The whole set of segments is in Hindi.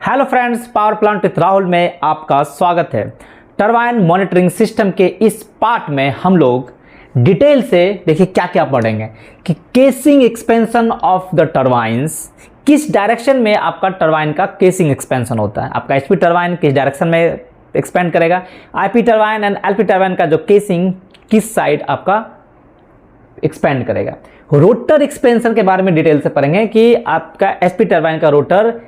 Hello friends, power plant with Rahul में आपका स्वागत है। टरबाइन मॉनिटरिंग सिस्टम के इस पार्ट में हम लोग डिटेल से देखिए क्या क्या पढ़ेंगे कि casing expansion of the turbines, किस डायरेक्शन में आपका टरबाइन का केसिंग एक्सपेंशन होता है। आपका एचपी टरबाइन किस डायरेक्शन में एक्सपेंड करेगा, IP turbine and LP turbine का जो केसिंग किस साइड आपका एक्सपेंड करेगा। रोटर एक्सपेंशन के बारे में डिटेल से पढ़ेंगे कि आपका एचपी टरबाइन का रोटर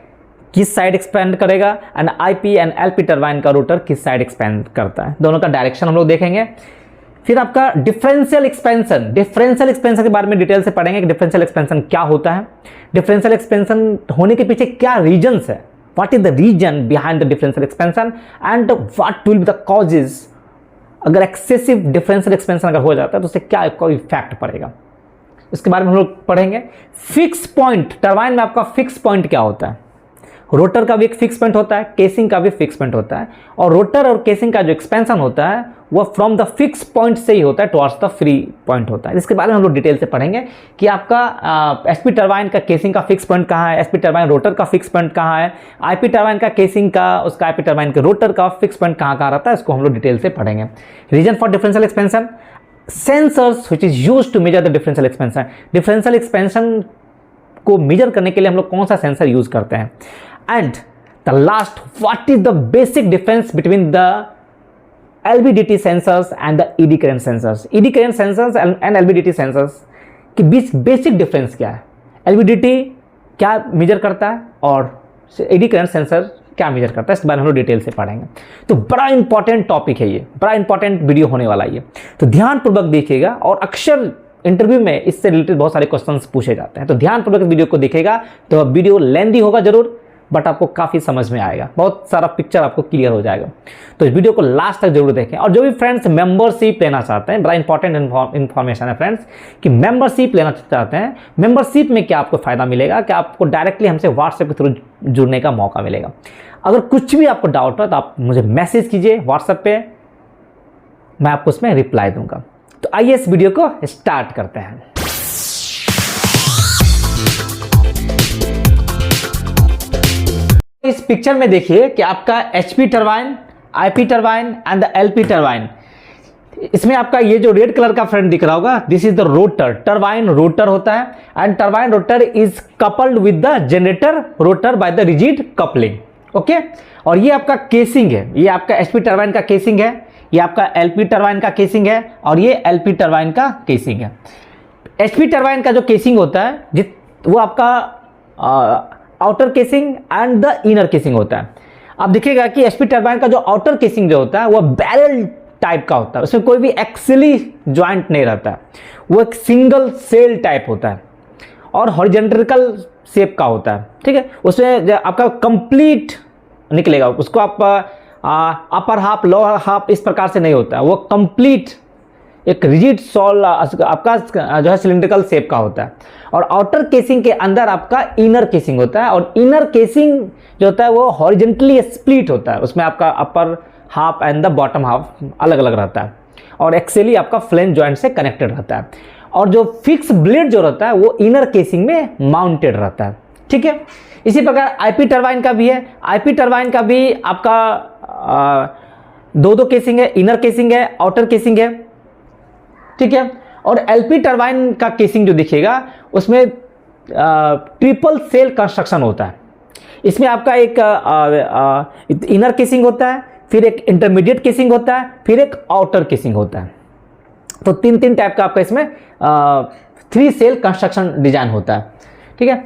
किस साइड एक्सपेंड करेगा and IP and LP turbine का रोटर किस साइड एक्सपेंड करता है, दोनों का डायरेक्शन हम लोग देखेंगे। फिर आपका डिफरेंशियल एक्सपेंशन के बारे में डिटेल से पढ़ेंगे कि डिफरेंशियल एक्सपेंशन क्या होता है, डिफरेंशियल एक्सपेंशन होने के पीछे क्या रीजंस है, what is the reason behind the differential expansion and what will be the causes. अगर एक्सेसिव डिफरेंशियल एक्सपेंशन अगर हो जाता है तो उससे क्या कोई इफेक्ट पड़ेगा, इसके बारे में हम लोग पढ़ेंगे। फिक्स पॉइंट, टरबाइन में आपका फिक्स पॉइंट क्या होता है। रोटर का भी एक फिक्स पॉइंट होता है, केसिंग का भी फिक्स पॉइंट होता है, और रोटर और केसिंग का जो एक्सपेंशन होता है वो फ्रॉम द फिक्स पॉइंट से ही होता है टुवर्ड्स द फ्री पॉइंट होता है। इसके बारे में हम लोग डिटेल से पढ़ेंगे कि आपका एचपी टरबाइन का केसिंग का फिक्स पॉइंट कहाँ है, एचपी टरबाइन रोटर का फिक्स पॉइंट कहाँ है, आईपी टरबाइन का केसिंग का, उसका आईपी टरबाइन के रोटर का फिक्स पॉइंट कहाँ रहता है, इसको हम लोग डिटेल से पढ़ेंगे। Reason for differential expansion, sensors which is used to measure the differential expansion. Differential expansion को मेजर करने के लिए हम लोग कौन सा सेंसर यूज करते हैं। And the last, what is the basic difference between the LVDT sensors and the ED current sensors. ED current sensors and LVDT sensors के बीच बेसिक डिफरेंस क्या है, LVDT क्या मेजर करता है और ED करंट सेंसर क्या मेजर करता है, इस बारे में हम लोग डिटेल से पढ़ेंगे। तो बड़ा इंपॉर्टेंट टॉपिक है ये, बड़ा इंपॉर्टेंट वीडियो होने वाला है ये, तो ध्यानपूर्वक देखिएगा। और अक्सर इंटरव्यू में इससे रिलेटेड बहुत सारे क्वेश्चंस पूछे जाते हैं, तो ध्यानपूर्वक वीडियो को देखिएगा। तो वीडियो लेंदी होगा जरूर, बट आपको काफ़ी समझ में आएगा, बहुत सारा पिक्चर आपको क्लियर हो जाएगा। तो इस वीडियो को लास्ट तक जरूर देखें। और जो भी फ्रेंड्स मेंबरशिप लेना चाहते हैं, बड़ा इंपॉर्टेंट इन्फॉर्मेशन है फ्रेंड्स कि मेंबरशिप लेना चाहते हैं, मेंबरशिप में क्या आपको फ़ायदा मिलेगा कि आपको डायरेक्टली हमसे व्हाट्सएप के थ्रू जुड़ने का मौका मिलेगा। अगर कुछ भी आपको डाउट हो तो आप मुझे मैसेज कीजिए व्हाट्सएप पे, मैं आपको उसमें रिप्लाई दूंगा। तो आइए इस वीडियो को स्टार्ट करते हैं। इस पिक्चर में देखिए कि आपका HP turbine, IP turbine and the LP turbine, इसमें आपका ये जो रेड कलर का फ्रेंड दिख रहा होगा, this is the rotor. Turbine rotor होता है and turbine rotor is coupled with the generator rotor by the rigid coupling. Okay, और ये आपका केसिंग है, ये आपका एचपी टरबाइन का केसिंग है, ये आपका एलपी टरबाइन का केसिंग है, और ये एलपी टरबाइन का केसिंग है। एचपी टरबाइन का जो केसिंग होता है वो आपका outer casing and the inner casing होता है। आप देखिएगा कि एचपी टरबाइन का जो आउटर केसिंग जो होता है वो बैरल टाइप का होता है, उसमें कोई भी एक्सिली ज्वाइंट नहीं रहता है, वो एक सिंगल सेल टाइप होता है और हॉरिजॉन्टल शेप का होता है। ठीक है, उसमें आपका कंप्लीट निकलेगा, उसको आप अपर हाफ लोअर हाफ इस प्रकार से नहीं होता है, वो कंप्लीट एक रिजिड सॉल आपका जो है सिलिंड्रिकल शेप का होता है। और आउटर केसिंग के अंदर आपका इनर केसिंग होता है, और इनर केसिंग जो होता है वो हॉरिजॉन्टली स्प्लिट होता है, उसमें आपका upper half and the bottom half अलग अलग रहता है, और एक्सेली आपका फ्लेंज जॉइंट से कनेक्टेड रहता है। और जो फिक्स ब्लेड जो रहता है वो इनर केसिंग में माउंटेड रहता है। ठीक है, इसी प्रकार आईपी टरबाइन का भी है। आईपी टरबाइन का भी आपका दो केसिंग है, इनर केसिंग है, आउटर केसिंग है। ठीक है, और एलपी टरबाइन का केसिंग जो दिखेगा उसमें ट्रिपल सेल कंस्ट्रक्शन होता है। इसमें आपका एक इनर केसिंग होता है, फिर एक इंटरमीडिएट केसिंग होता है, फिर एक आउटर केसिंग होता है। तो तीन टाइप का आपका इसमें 3 सेल कंस्ट्रक्शन डिजाइन होता है। ठीक है,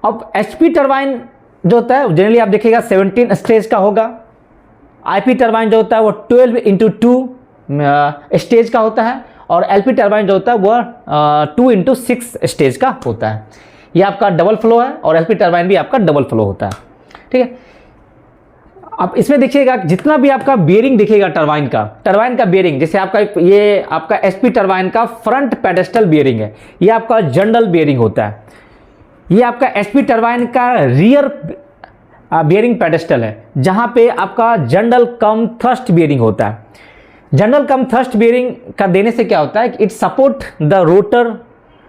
अब एचपी टरबाइन जो होता है जनरली आप देखिएगा 17 स्टेज का होगा। आईपी टरबाइन जो होता है वो 12x2 स्टेज का होता है, और एलपी टरबाइन जो होता है वह 2x6 स्टेज का होता है। ये आपका डबल फ्लो है, और एलपी टरबाइन भी आपका डबल फ्लो होता है। ठीक है, अब इसमें देखिएगा जितना भी आपका बेयरिंग दिखेगा टरबाइन का बेयरिंग, जैसे आपका ये आपका एचपी टरबाइन का फ्रंट पेडेस्टल बेयरिंग है, ये आपका जनरल बेयरिंग होता है। ये आपका एचपी टरबाइन का रियर बेयरिंग पेडेस्टल है, जहां पे आपका जनरल कम थ्रस्ट बेयरिंग होता है। जनरल कम थ्रस्ट बेयरिंग का देने से क्या होता है कि इट सपोर्ट द रोटर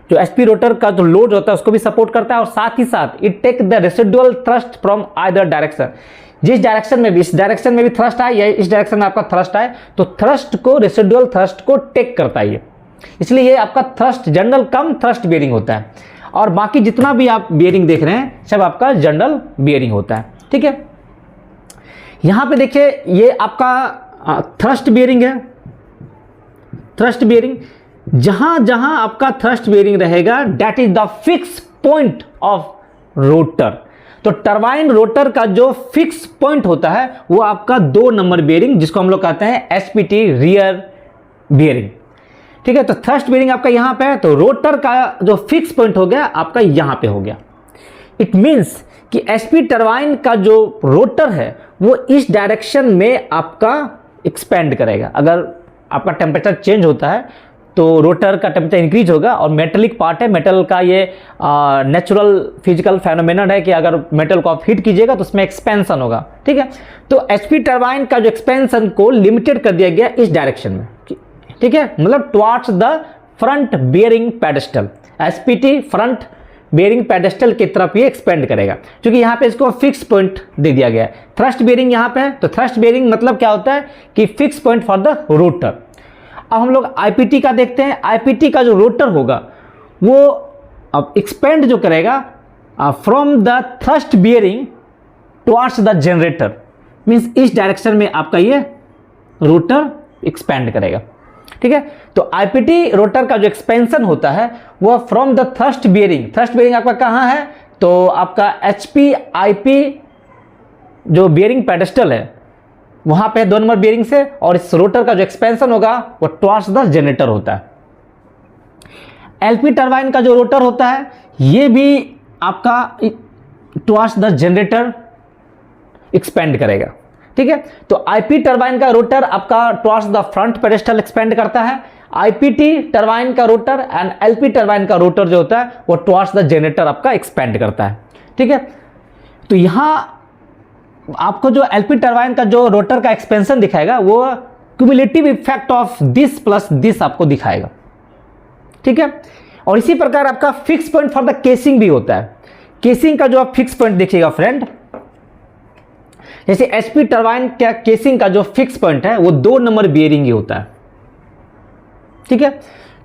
जो एचपी रोटर का जो लोड होता है उसको भी सपोर्ट करता है, और साथ ही साथ it take the residual thrust from either direction. जिस डायरेक्शन में भी, इस डायरेक्शन में भी थ्रस्ट आए या इस डायरेक्शन में आपका थ्रस्ट आए, तो थ्रस्ट को, रेसिडुअल थ्रस्ट को टेक करता है ये, इसलिए ये आपका थ्रस्ट जनरल कम थ्रस्ट बेयरिंग होता है। और बाकी जितना भी आप बेयरिंग देख रहे हैं सब आपका जनरल बेयरिंग होता है। ठीक है, यहां पे देखिए ये आपका थ्रस्ट बेयरिंग है। थ्रस्ट बेयरिंग, जहां जहां आपका थ्रस्ट बेयरिंग रहेगा that is the fix point of rotor. तो टरबाइन रोटर का जो फिक्स पॉइंट होता है वो आपका 2 नंबर बेयरिंग, जिसको हम लोग कहते हैं एसपीटी रियर बेयरिंग। ठीक है, तो थ्रस्ट बेयरिंग आपका यहां पे है, तो रोटर का जो फिक्स पॉइंट हो गया आपका यहां पे हो गया। इट मींस कि एसपी टरबाइन का जो रोटर है वो इस डायरेक्शन में आपका एक्सपेंड करेगा। अगर आपका टेम्परेचर चेंज होता है तो रोटर का टेम्परेचर इंक्रीज होगा, और मेटलिक पार्ट है, मेटल का ये नेचुरल फिजिकल फेनोमेनन है कि अगर मेटल को आप हीट कीजिएगा तो उसमें एक्सपेंशन होगा। ठीक है, तो एचपी टरबाइन का जो एक्सपेंशन को लिमिटेड कर दिया गया इस डायरेक्शन में। ठीक है, मतलब towards the front bearing pedestal, SPT front bearing pedestal की तरफ ये एक्सपेंड करेगा, क्योंकि यहाँ पे इसको फिक्स पॉइंट दे दिया गया है। थ्रस्ट बेयरिंग यहाँ पे है, तो थ्रस्ट बेयरिंग मतलब क्या होता है कि fix point for the rotor. अब हम लोग आईपीटी का देखते हैं। आईपीटी का जो रोटर होगा वो अब एक्सपेंड जो करेगा from the thrust bearing towards the generator, means इस डायरेक्शन में आपका ये रोटर एक्सपेंड करेगा। ठीक है, तो आईपीटी रोटर का जो एक्सपेंशन होता है वो from the thrust bearing, thrust bearing आपका कहां है, तो आपका एचपी आईपी जो बेयरिंग पेडेस्टल है वहां पे 2 नंबर बेयरिंग से, और इस रोटर का जो एक्सपेंशन होगा वो टुवर्ड्स द जनरेटर होता है। एलपी टरबाइन का जो रोटर होता है ये भी आपका टुवर्ड्स द जनरेटर एक्सपेंड करेगा। ठीक है, तो आईपी टरबाइन का रोटर आपका towards the front pedestal expand करता है। आईपीटी टरबाइन का रोटर एंड एलपी टरबाइन का रोटर जो होता है वो टुवर्ड्स द जनरेटर आपका एक्सपेंड करता है। ठीक है, तो यहां आपको जो एलपी टरबाइन का जो रोटर का एक्सपेंशन दिखाएगा वो cumulative effect of this plus this आपको दिखाएगा। ठीक है, और इसी प्रकार आपका fix point for the casing भी होता है। केसिंग का जो आप फिक्स पॉइंट देखिएगा फ्रेंड, जैसे एचपी टरबाइन का केसिंग का जो फिक्स पॉइंट है वो 2 नंबर बेयरिंग ही होता है। ठीक है,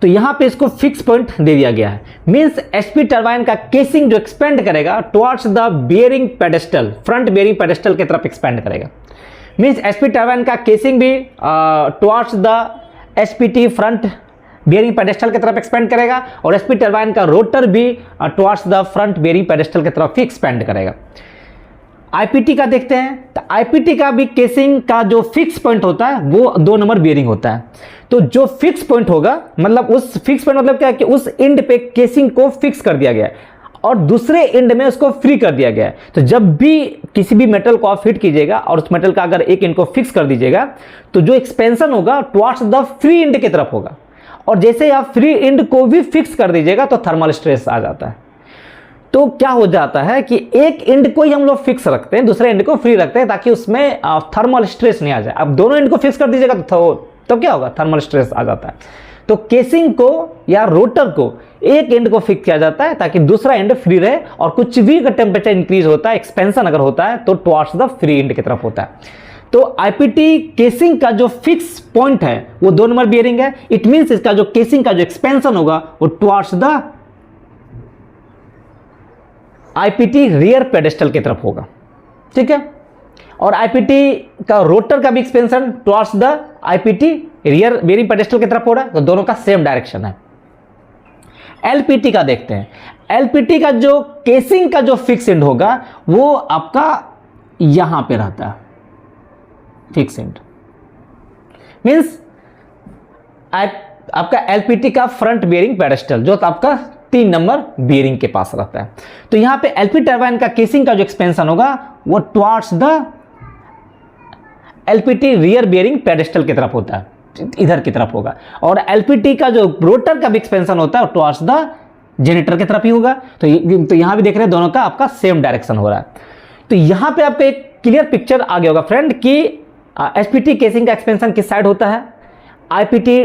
तो यहां पे इसको फिक्स पॉइंट दे दिया गया है, मींस एचपी टरबाइन का केसिंग जो एक्सपेंड करेगा towards the bearing pedestal, front bearing pedestal की तरफ एक्सपेंड करेगा। मींस एचपी टरबाइन का केसिंग भी towards the HPT front bearing pedestal की तरफ एक्सपेंड करेगा, और एचपी टरबाइन का रोटर भी towards the front bearing pedestal की तरफ ही एक्सपेंड करेगा। आईपीटी का देखते हैं, तो आईपीटी का भी केसिंग का जो फिक्स पॉइंट होता है वो 2 नंबर बेयरिंग होता है। तो जो फिक्स पॉइंट होगा मतलब उस फिक्स पॉइंट मतलब क्या है कि उस एंड पे केसिंग को फिक्स कर दिया गया है और दूसरे एंड में उसको फ्री कर दिया गया है। तो जब भी किसी भी मेटल को आप फिट कीजिएगा और उस मेटल का अगर एक एंड को फिक्स कर दीजिएगा तो जो एक्सपेंशन होगा टुवर्ड्स द फ्री एंड की तरफ होगा, और जैसे ही आप फ्री एंड को भी फिक्स कर दीजिएगा तो थर्मल स्ट्रेस आ जाता है। तो क्या हो जाता है कि एक एंड को ही हम लोग फिक्स रखते हैं, दूसरे एंड को फ्री रखते हैं ताकि उसमें थर्मल स्ट्रेस नहीं आ जाए। अब दोनों एंड को फिक्स कर दीजिएगा तो क्या होगा, थर्मल स्ट्रेस आ जाता है। तो केसिंग को या रोटर को एक एंड को फिक्स किया जाता है ताकि दूसरा एंड फ्री रहे, और कुछ भी अगर टेम्परेचर इंक्रीज होता है, एक्सपेंशन अगर होता है तो टुवर्ड्स द फ्री एंड की तरफ होता है। तो आईपीटी केसिंग का जो फिक्स पॉइंट है वो 2 नंबर बेयरिंग है। इट मींस इसका जो केसिंग का जो एक्सपेंशन होगा वो towards the IPT rear pedestal की तरफ होगा। ठीक है, और आईपीटी का रोटर का भी expansion towards the IPT rear bearing pedestal की तरफ हो रहा है, तो दोनों का सेम डायरेक्शन है। एलपीटी का देखते हैं। एलपीटी का जो केसिंग का जो फिक्स एंड होगा वो आपका यहां पे रहता है, फिक्स एंड मींस आपका एलपीटी का फ्रंट बेयरिंग पेडेस्टल जो आपका 3 नंबर बेयरिंग के पास रहता है। तो यहां पे एलपी टरबाइन का केसिंग का जो एक्सपेंशन होगा वो towards the LPT rear bearing pedestal की तरफ होता है, इधर की तरफ होगा, और एलपीटी का जो रोटर का भी एक्सपेंशन होता है टुवर्ड्स द जनरेटर की तरफ ही होगा। तो यहां भी देख रहे हैं दोनों का आपका सेम डायरेक्शन हो रहा है। तो यहां पे आपका एक क्लियर पिक्चर आ गया होगा फ्रेंड कि एचपीटी केसिंग का एक्सपेंशन किस साइड होता है, आईपीटी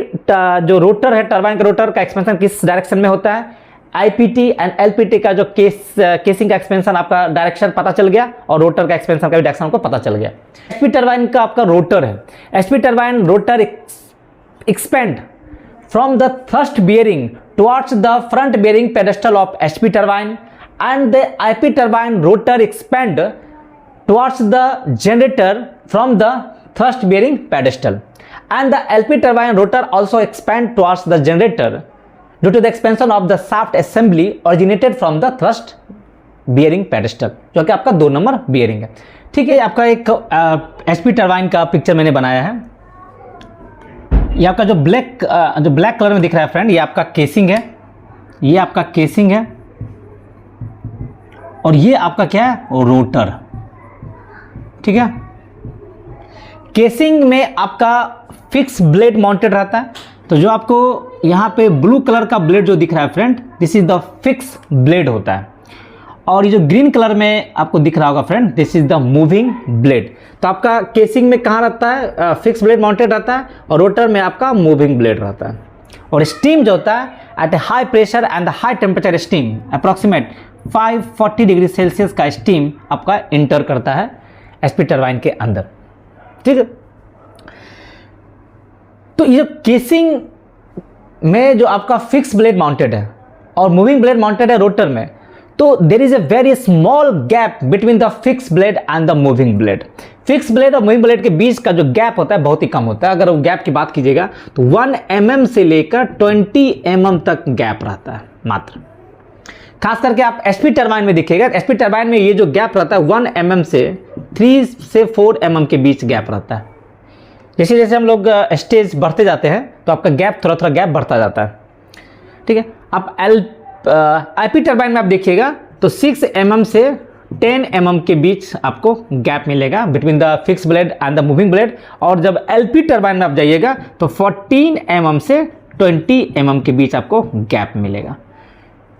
जो रोटर है टरबाइन का रोटर का एक्सपेंशन किस डायरेक्शन में होता है, आईपीटी एंड एलपीटी का जो केसिंग का एक्सपेंशन आपका डायरेक्शन पता चल गया और रोटर का एक्सपेंशन का भी डायरेक्शन आपको पता चल गया। एचपी टरबाइन का आपका रोटर है। HP turbine rotor expand from the thrust bearing towards the front bearing pedestal of HP turbine and the IP turbine rotor expand towards the generator from the thrust bearing pedestal, and the LP turbine rotor also expand towards the generator due to the expansion of the shaft assembly originated from the thrust bearing pedestal, जो कि आपका 2 नंबर बियरिंग है। ठीक है, आपका एक एचपी टरबाइन का पिक्चर मैंने बनाया है। ये आपका जो ब्लैक कलर में दिख रहा है फ्रेंड, ये आपका केसिंग है, ये आपका केसिंग है और ये आपका क्या है, रोटर। ठीक है, केसिंग में आपका फिक्स ब्लेड माउंटेड रहता है। तो जो आपको यहाँ पे ब्लू कलर का ब्लेड जो दिख रहा है friend, this is the fix blade होता है। और ये जो ग्रीन कलर में आपको दिख रहा होगा friend, this is the moving blade. तो आपका केसिंग में कहाँ रहता है, फिक्स ब्लेड माउंटेड रहता है और रोटर में आपका मूविंग ब्लेड रहता है। और स्टीम जो होता है at a high pressure and high temperature steam approximate 540 degree Celsius का स्टीम आपका इंटर करता है एचपी टरबाइन के अंदर। ठीक है, तो ये केसिंग में जो आपका फिक्स ब्लेड माउंटेड है और मूविंग ब्लेड माउंटेड है रोटर में, तो there is a very small gap between the fix blade and the moving blade. Fix blade और मूविंग ब्लेड के बीच का जो गैप होता है बहुत ही कम होता है। अगर वो गैप की बात कीजिएगा तो 1 mm से लेकर 20 mm तक गैप रहता है मात्र। खास करके आप एचपी टरबाइन में देखिएगा, एचपी टरबाइन में ये जो गैप रहता है 1 mm से 3 से 4 mm के बीच गैप रहता है। जैसे जैसे हम लोग स्टेज बढ़ते जाते हैं तो आपका गैप थोड़ा थोड़ा गैप बढ़ता जाता है। ठीक है, आप आईपी टरबाइन में आप देखिएगा तो 6 mm से 10 mm के बीच आपको गैप मिलेगा between the fix blade and the moving blade. और जब एलपी टरबाइन में आप जाइएगा तो 14 mm से 20 mm के बीच आपको गैप मिलेगा।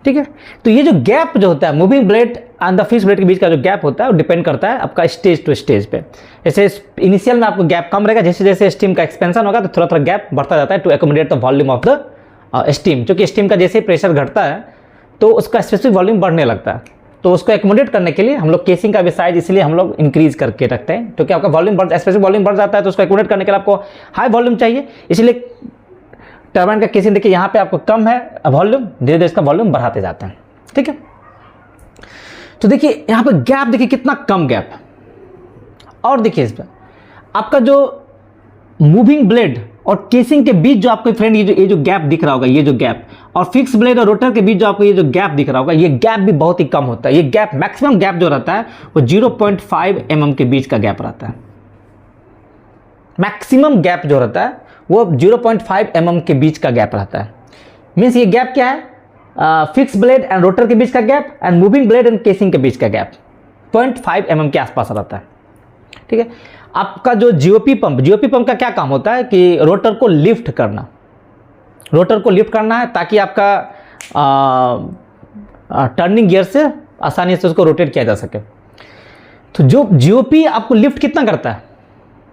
ठीक है, तो ये जो गैप जो होता है moving blade and the fix blade के बीच का जो गैप होता है वो डिपेंड करता है आपका स्टेज टू स्टेज पे। जैसे इनिशियल में आपको गैप कम रहेगा, जैसे जैसे स्टीम का एक्सपेंशन होगा तो थोड़ा थोड़ा गैप बढ़ता जाता है to accommodate the volume of the steam. क्योंकि स्टीम का जैसे प्रेशर घटता है तो उसका स्पेसिफिक वॉल्यूम बढ़ने लगता है। तो उसको एकोमोडेट करने के लिए हम लोग केसिंग का भी साइज इसलिए हम लोग इंक्रीज करके रखते हैं, क्योंकि आपका वॉल्यूम स्पेसिफिक वॉल्यूम बढ़ जाता है तो उसको एकोमोडेट करने के लिए आपको हाई वॉल्यूम चाहिए। इसलिए टरबाइन का केसिंग देखिए यहाँ पे आपको कम है वॉल्यूम, धीरे धीरे इसका वॉल्यूम बढ़ाते जाते हैं। ठीक है, तो देखिए यहाँ पे गैप देखिए कितना कम गैप। और देखिए इस पर आपका जो मूविंग ब्लेड और केसिंग के बीच जो आपको फ्रेंड ये जो गैप दिख रहा होगा, ये जो गैप और फिक्स ब्लेड और रोटर के बीच जो आपको ये जो गैप दिख रहा होगा, ये गैप भी बहुत ही कम होता है। ये गैप मैक्सिमम गैप जो रहता है वो 0.5 mm के बीच का गैप रहता है। मैक्सिमम गैप जो रहता है वो 0.5 mm के बीच का गैप रहता है। मीन्स ये गैप क्या है, फिक्स ब्लेड एंड रोटर के बीच का gap and moving blade and casing के बीच का गैप 0.5 mm के आसपास रहता है। ठीक है, आपका जो जीओपी पंप का क्या काम होता है कि रोटर को लिफ्ट करना, है ताकि आपका टर्निंग गियर से आसानी से उसको रोटेट किया जा सके। तो जो जीओपी आपको लिफ्ट कितना करता है,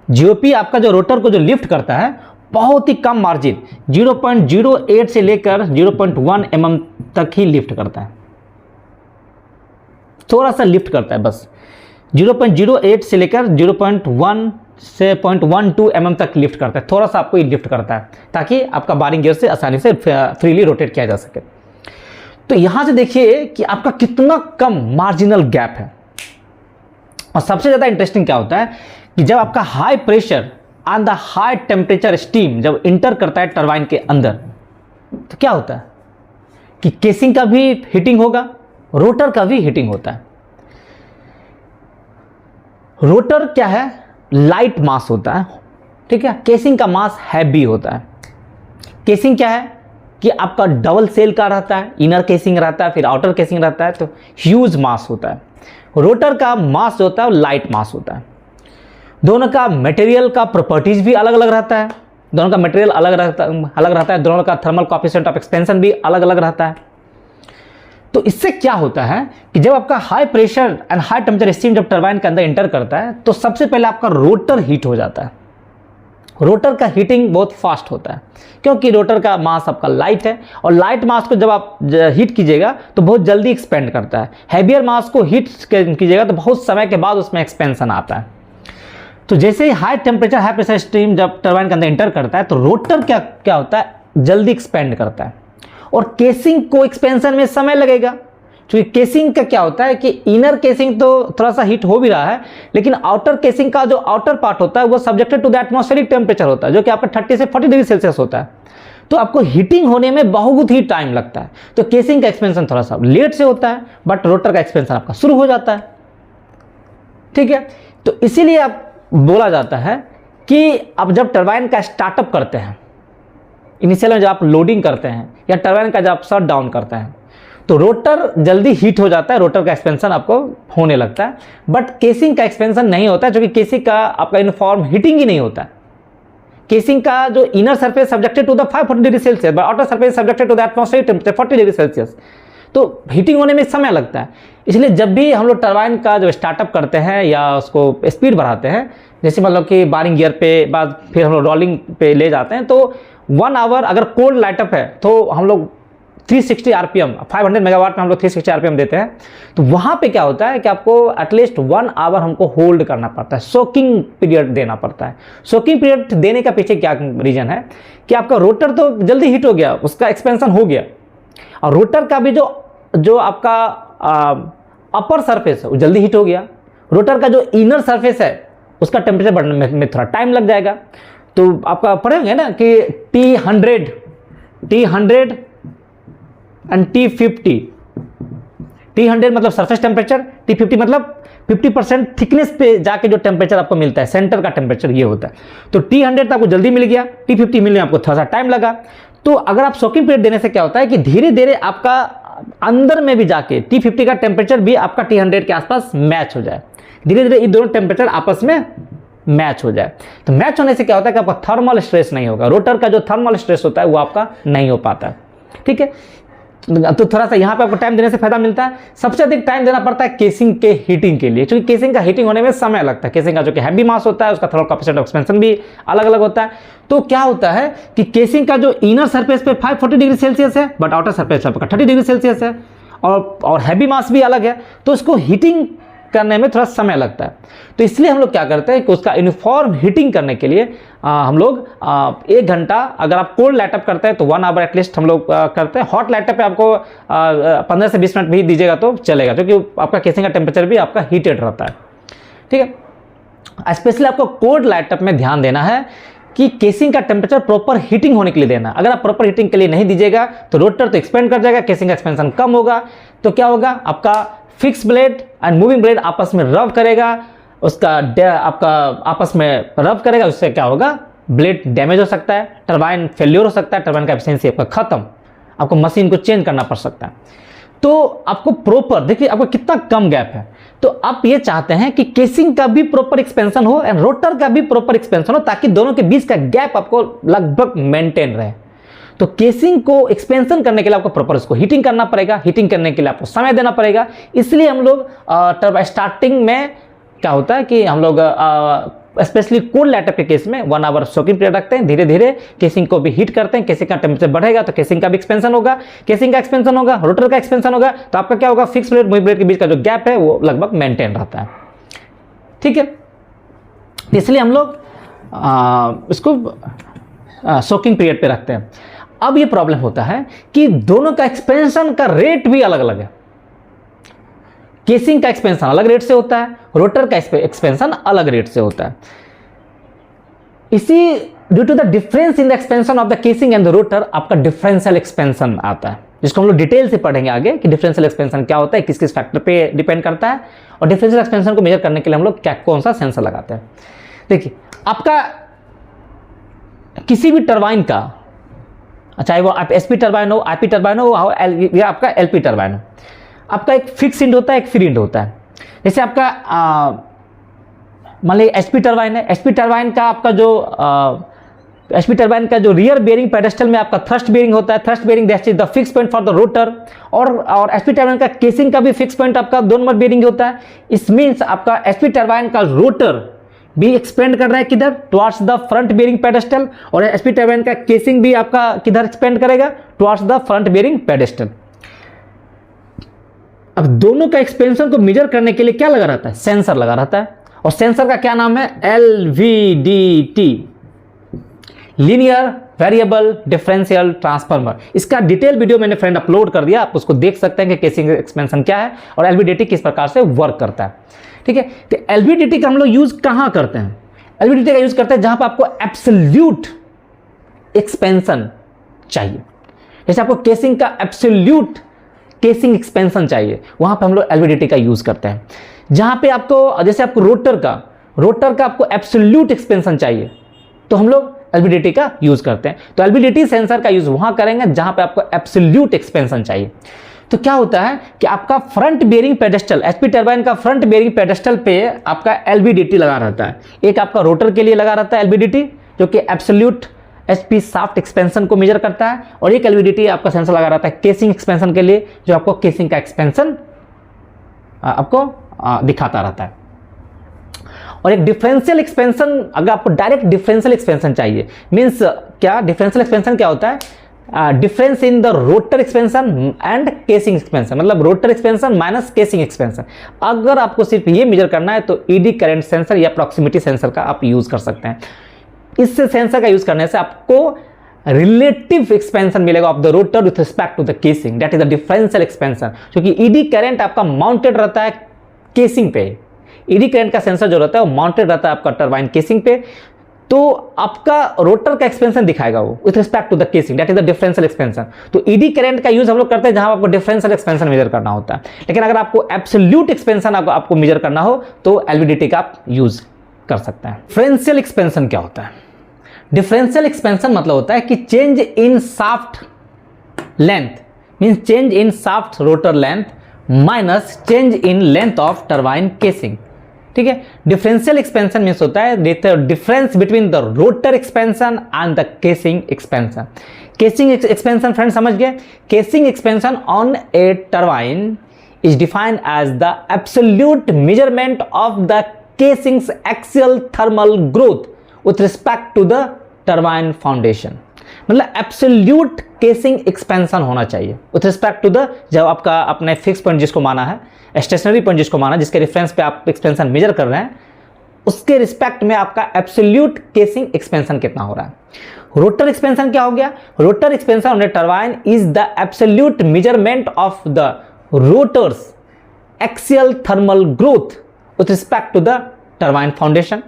जीओपी आपका जो रोटर को जो लिफ्ट करता है बहुत ही कम मार्जिन 0.08 से लेकर 0.1 mm तक ही लिफ्ट करता है। थोड़ा सा लिफ्ट करता है बस, 0.08 से लेकर 0.1 से 0.12 mm तक लिफ्ट करता है। थोड़ा सा आपको ये लिफ्ट करता है ताकि आपका बारिंग गियर से आसानी से फ्रीली रोटेट किया जा सके। तो यहां से देखिए कि आपका कितना कम मार्जिनल गैप है। और सबसे ज़्यादा इंटरेस्टिंग क्या होता है कि जब आपका high pressure and the high temperature steam जब इंटर करता है टरबाइन के अंदर तो क्या होता है कि केसिंग का भी हीटिंग होगा, रोटर का भी हीटिंग होता है। रोटर क्या है, लाइट मास होता है। ठीक है, केसिंग का मास हैवी होता है। केसिंग क्या है कि आपका डबल सेल का रहता है, इनर केसिंग रहता है फिर आउटर केसिंग रहता है, तो ह्यूज मास होता है। रोटर का मास जो होता है वो लाइट मास होता है। दोनों का मटेरियल का प्रॉपर्टीज भी अलग अलग रहता है, दोनों का मटेरियल अलग रहता है, दोनों का थर्मल कोएफिशिएंट ऑफ एक्सपेंशन भी अलग अलग रहता है। तो इससे क्या होता है कि जब आपका high pressure and high temperature steam जब टरबाइन के अंदर इंटर करता है तो सबसे पहले आपका रोटर हीट हो जाता है। रोटर का हीटिंग बहुत फास्ट होता है, क्योंकि रोटर का मास आपका लाइट है और लाइट मास को जब आप हीट कीजिएगा तो बहुत जल्दी एक्सपेंड करता है। हैवियर मास को हीट कीजिएगा तो बहुत समय के बाद उसमें एक्सपेंशन आता है। तो जैसे ही high temperature high pressure stream जब टरबाइन के अंदर इंटर करता है तो रोटर क्या होता है, जल्दी एक्सपेंड करता है और केसिंग को एक्सपेंशन में समय लगेगा। क्योंकि केसिंग का क्या होता है कि इनर केसिंग तो थोड़ा सा हीट हो भी रहा है, लेकिन आउटर केसिंग का जो आउटर पार्ट होता है वो subjected to the atmospheric temperature होता है, जो कि आपका 30 से 40 डिग्री सेल्सियस होता है। तो आपको हीटिंग होने में बहुत ही टाइम लगता है। तो केसिंग का एक्सपेंशन थोड़ा सा लेट से होता है, बट रोटर का एक्सपेंशन आपका शुरू हो जाता है। ठीक है, तो इसीलिए आप बोला जाता है कि अब जब टरबाइन का स्टार्टअप करते हैं, इनिशियल में जब आप लोडिंग करते हैं या टरबाइन का जब आप शट डाउन करते हैं, तो रोटर जल्दी हीट हो जाता है, रोटर का एक्सपेंशन आपको होने लगता है, बट केसिंग का एक्सपेंशन नहीं होता है, क्योंकि केसिंग का आपका यूनिफॉर्म हीटिंग ही नहीं होता है। केसिंग का जो inner surface subjected to the 540 degree Celsius, but outer surface subjected to the atmospheric temperature 40 degree Celsius. तो हीटिंग होने में समय लगता है। इसलिए जब भी हम लोग टरबाइन का जब स्टार्टअप करते हैं या उसको स्पीड बढ़ाते हैं, जैसे मतलब कि बारिंग गियर पे बाद फिर हम लोग रोलिंग पे ले जाते हैं, तो 1 आवर अगर कोल्ड लाइटअप है तो हम लोग 360 आरपीएम 500 मेगावाट में हम लोग 360 आरपीएम देते हैं। तो वहाँ पे क्या होता है कि आपको एटलीस्ट 1 आवर हमको होल्ड करना पड़ता है, सोकिंग पीरियड देना पड़ता है। सोकिंग पीरियड देने का पीछे क्या रीजन है कि आपका रोटर तो जल्दी हीट हो गया, उसका एक्सपेंशन हो गया, और रोटर का भी जो आपका अपर सरफेस है वो जल्दी हीट हो गया। रोटर का जो इनर सरफेस है उसका टेम्परेचर बढ़ने में थोड़ा टाइम लग जाएगा। तो आपका पढ़ेंगे ना कि T100 एंड T50। T100 मतलब सरफेस टेम्परेचर, T50 मतलब 50% थिकनेस पे जाके जो टेम्परेचर आपको मिलता है, सेंटर का टेम्परेचर ये होता है। तो T100 तो आपको जल्दी मिल गया, T50 मिलने आपको थोड़ा सा टाइम लगा। तो अगर आप सोकिंग पीरियड देने से क्या होता है कि धीरे धीरे आपका अंदर में भी जाके T50 का टेम्परेचर भी आपका T100 के आसपास मैच हो जाए, धीरे धीरे ये दोनों टेम्परेचर आपस में मैच हो जाए। तो मैच होने से क्या होता है कि आपका थर्मल स्ट्रेस नहीं होगा, रोटर का जो थर्मल स्ट्रेस होता है वो आपका नहीं हो पाता है। ठीक है, तो थोड़ा सा यहाँ पे आपको टाइम देने से फायदा मिलता है। सबसे अधिक टाइम देना पड़ता है केसिंग के हीटिंग के लिए, क्योंकि केसिंग का हीटिंग होने में समय लगता है। केसिंग का जो कि हैवी मास होता है उसका थर्मल कैपेसिटी ऑफ एक्सपेंशन भी अलग अलग होता है। तो क्या होता है कि केसिंग का जो इनर सरफेस पे 540 डिग्री सेल्सियस है, बट आउटर सरफेस आपका 30 डिग्री सेल्सियस है, और हैवी मास भी अलग है, तो उसको हीटिंग करने में थोड़ा समय लगता है। तो इसलिए हम लोग क्या करते हैं कि उसका यूनिफॉर्म हीटिंग करने के लिए हम लोग 1 घंटा, अगर आप कोल्ड लाइटअप करते हैं तो 1 आवर एटलीस्ट हम लोग करते हैं। हॉट लाइटअप पे आपको 15 से 20 मिनट भी दीजिएगा तो चलेगा, क्योंकि आपका केसिंग का टेम्परेचर भी आपका हीटेड रहता है। ठीक है, स्पेशली आपको कोल्ड लाइटअप में ध्यान देना है कि केसिंग का टेम्परेचर प्रॉपर हीटिंग होने के लिए देना। अगर आप प्रॉपर हीटिंग के लिए नहीं दीजिएगा तो रोटर तो एक्सपेंड कर जाएगा, केसिंग का एक्सपेंशन कम होगा, तो क्या होगा, आपका fix blade and moving blade आपस में रब करेगा, उसका आपका आपस में रब करेगा, उससे क्या होगा, ब्लेड डैमेज हो सकता है, टरबाइन फेल्योर हो सकता है, टरबाइन का एफिशिएंसी आपका खत्म, आपको मशीन को चेंज करना पड़ सकता है। तो आपको प्रॉपर देखिए आपको कितना कम गैप है, तो आप ये चाहते हैं कि केसिंग का भी प्रॉपर एक्सपेंशन हो एंड रोटर का भी प्रॉपर एक्सपेंशन हो, ताकि दोनों के बीच का गैप आपको लगभग मेंटेन रहे। तो केसिंग को एक्सपेंशन करने के लिए आपको प्रॉपर उसको हीटिंग करना पड़ेगा, हीटिंग करने के लिए आपको समय देना पड़ेगा। इसलिए हम लोग स्टार्टिंग में क्या होता है कि हम लोग स्पेशली कोल्ड लाइटअप के केस में 1 आवर सोकिंग पीरियड रखते हैं, धीरे धीरे केसिंग को भी हीट करते हैं। केसिंग का टेम्परेचर बढ़ेगा तो केसिंग का भी एक्सपेंशन होगा, केसिंग का एक्सपेंशन होगा, रोटर का एक्सपेंशन होगा, तो आपका क्या होगा, फिक्स ब्लेड मूविंग ब्लेड के बीच का जो गैप है वो लगभग मेंटेन रहता है। ठीक है, इसलिए हम लोग इसको सोकिंग पीरियड पे रखते हैं। अब ये प्रॉब्लम होता है कि दोनों का एक्सपेंशन का रेट भी अलग अलग है। केसिंग का एक्सपेंशन अलग रेट से होता है, रोटर का एक्सपेंशन अलग रेट से होता है। इसी due to the difference in the expansion of the casing and the rotor आपका डिफरेंशियल एक्सपेंशन आता है, जिसको हम लोग डिटेल से पढ़ेंगे आगे कि डिफरेंशियल एक्सपेंशन क्या होता है, किस किस फैक्टर पे डिपेंड करता है, और डिफरेंशियल एक्सपेंशन को मेजर करने के लिए हम लोग क्या कौन सा सेंसर लगाते हैं। देखिए आपका किसी भी टरबाइन का, चाहे वो आप एसपी टरबाइन हो, आईपी टरबाइन हो, या आपका एलपी टरबाइन हो, आपका एक फिक्स इंड होता है, एक फ्री इंड होता है। जैसे आपका मान लीजिए एसपी टरबाइन है, एसपी टरबाइन का आपका जो एसपी टरबाइन का जो रियर बेयरिंग पेडेस्टल में आपका थ्रस्ट बेयरिंग होता है, thrust bearing that is the fix point for the rotor, और एसपी टरबाइन का केसिंग का भी फिक्स पॉइंट आपका 2 नंबर बेयरिंग होता है। इस मीन्स आपका एसपी टरबाइन का रोटर भी एक्सपेंड कर रहा है किधर, towards the front bearing pedestal, और एसपी टर्बाइन का केसिंग भी आपका किधर एक्सपेंड करेगा, towards the front bearing pedestal. अब दोनों का एक्सपेंशन को मेजर करने के लिए क्या लगा रहता है, सेंसर लगा रहता है, और सेंसर का क्या नाम है, LVDT, linear variable differential transformer. इसका डिटेल वीडियो मैंने फ्रेंड अपलोड कर दिया, आप उसको देख सकते हैं कि केसिंग एक्सपेंशन क्या है और LVDT किस प्रकार से वर्क करता है। ठीक है, तो LVDT का हम लोग यूज कहां करते हैं, LVDT का यूज करते हैं जहां पर आपको एब्सोल्यूट एक्सपेंशन चाहिए। जैसे आपको केसिंग का एब्सोल्यूट केसिंग एक्सपेंशन चाहिए, वहां पे हम लोग LVDT का यूज करते हैं। जहां पे आपको, जैसे आपको रोटर का आपको एब्सोल्यूट एक्सपेंशन चाहिए, तो हम लोग LVDT का यूज करते हैं। तो LVDT सेंसर का यूज वहां करेंगे जहां पे आपको एब्सोल्यूट एक्सपेंशन चाहिए। तो क्या होता है कि आपका front bearing pedestal, SP turbine का फ्रंट बेयरिंग पेडेस्टल पे आपका LVDT लगा रहता है। एक आपका रोटर के लिए लगा रहता है LVDT, जो कि एब्सोल्यूट एसपी शाफ्ट एक्सपेंशन को मेजर करता है, और एक LVDT आपका सेंसर लगा रहता है केसिंग एक्सपेंशन के लिए, जो आपको केसिंग का एक्सपेंशन आपको दिखाता रहता है। और एक डिफरेंशियल एक्सपेंशन, अगर आपको डायरेक्ट डिफरेंशियल एक्सपेंशन चाहिए, मींस क्या, डिफरेंशियल एक्सपेंशन क्या होता है, difference in the rotor expansion and casing expansion, मतलब rotor expansion minus casing expansion. अगर आपको सिर्फ ये मेजर करना है तो ईडी करंट सेंसर या प्रॉक्सिमिटी सेंसर का आप यूज कर सकते हैं। इस सेंसर का यूज करने से आपको रिलेटिव एक्सपेंशन मिलेगा of the rotor with respect to the casing, that is the differential expansion. क्योंकि ईडी करंट आपका माउंटेड रहता है केसिंग पे, ईडी करंट का सेंसर जो रहता है वो माउंटेड रहता है आपका टरबाइन केसिंग पे, तो आपका रोटर का एक्सपेंशन दिखाएगा वो with respect to the casing, that is the differential expansion. तो ईडी करंट का यूज हम लोग करते हैं जहां आपको डिफरेंशियल एक्सपेंशन मेजर करना होता है। लेकिन अगर आपको एब्सोल्यूट एक्सपेंशन आपको मेजर करना हो तो LVDT का आप यूज कर सकते हैं। डिफरेंशियल एक्सपेंशन क्या होता है, डिफरेंशियल एक्सपेंशन मतलब होता है कि change in shaft length, means change in shaft rotor length minus change in length of turbine casing. ठीक है, डिफरेंशियल एक्सपेंशन मींस होता है difference between the rotor expansion and the casing expansion. Casing expansion friend समझ गए, casing expansion on a turbine is defined as the absolute measurement of the casing's axial thermal growth with respect to the turbine foundation. मतलब एब्सोल्यूट केसिंग एक्सपेंशन होना चाहिए विथ रिस्पेक्ट टू द, जब आपका अपने फिक्स पॉइंट जिसको माना है, स्टेशनरी पॉइंट जिसको माना, जिसके रेफरेंस पे आप एक्सपेंशन मेजर कर रहे हैं, उसके रिस्पेक्ट में आपका एब्सोल्यूट केसिंग एक्सपेंशन कितना हो रहा है। रोटर एक्सपेंशन क्या हो गया, rotor expansion on a turbine is the absolute measurement of the rotor's axial thermal growth with respect to the turbine foundation.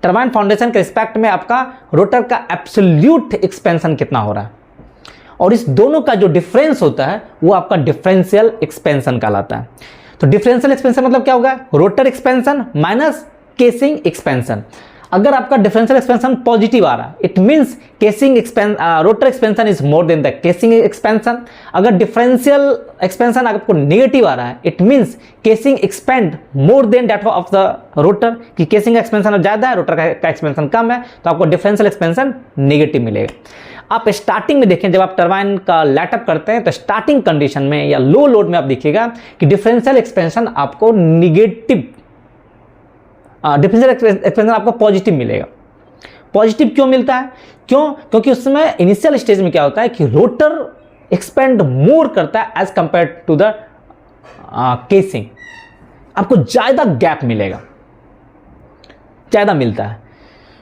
Turbine foundation के रिस्पेक्ट में आपका रोटर का एब्सोल्यूट एक्सपेंशन कितना हो रहा है, और इस दोनों का जो डिफरेंस होता है वो आपका डिफरेंशियल एक्सपेंशन कहलाता है। तो डिफरेंशियल एक्सपेंशन मतलब क्या होगा, rotor expansion minus casing expansion. अगर आपका डिफरेंशियल एक्सपेंशन पॉजिटिव आ रहा है, it means casing rotor expansion is more than the casing expansion. अगर डिफरेंशियल एक्सपेंशन आपको नेगेटिव आ रहा है, it means casing expand more than that of the rotor, कि केसिंग एक्सपेंशन ज्यादा है, रोटर का एक्सपेंशन कम है, तो आपको डिफरेंशियल एक्सपेंशन नेगेटिव मिलेगा। आप स्टार्टिंग में देखें, जब आप टरबाइन का लाइटअप करते हैं तो स्टार्टिंग कंडीशन में या लो लोड में आप देखिएगा कि डिफरेंशियल एक्सपेंशन आपको निगेटिव, डिफरेंशियल एक्सपेंशन आपको पॉजिटिव मिलेगा। पॉजिटिव क्यों मिलता है, क्योंकि उस समय इनिशियल स्टेज में क्या होता है कि रोटर एक्सपेंड मोर करता है as compare to the casing, आपको ज्यादा गैप मिलेगा, ज्यादा मिलता है।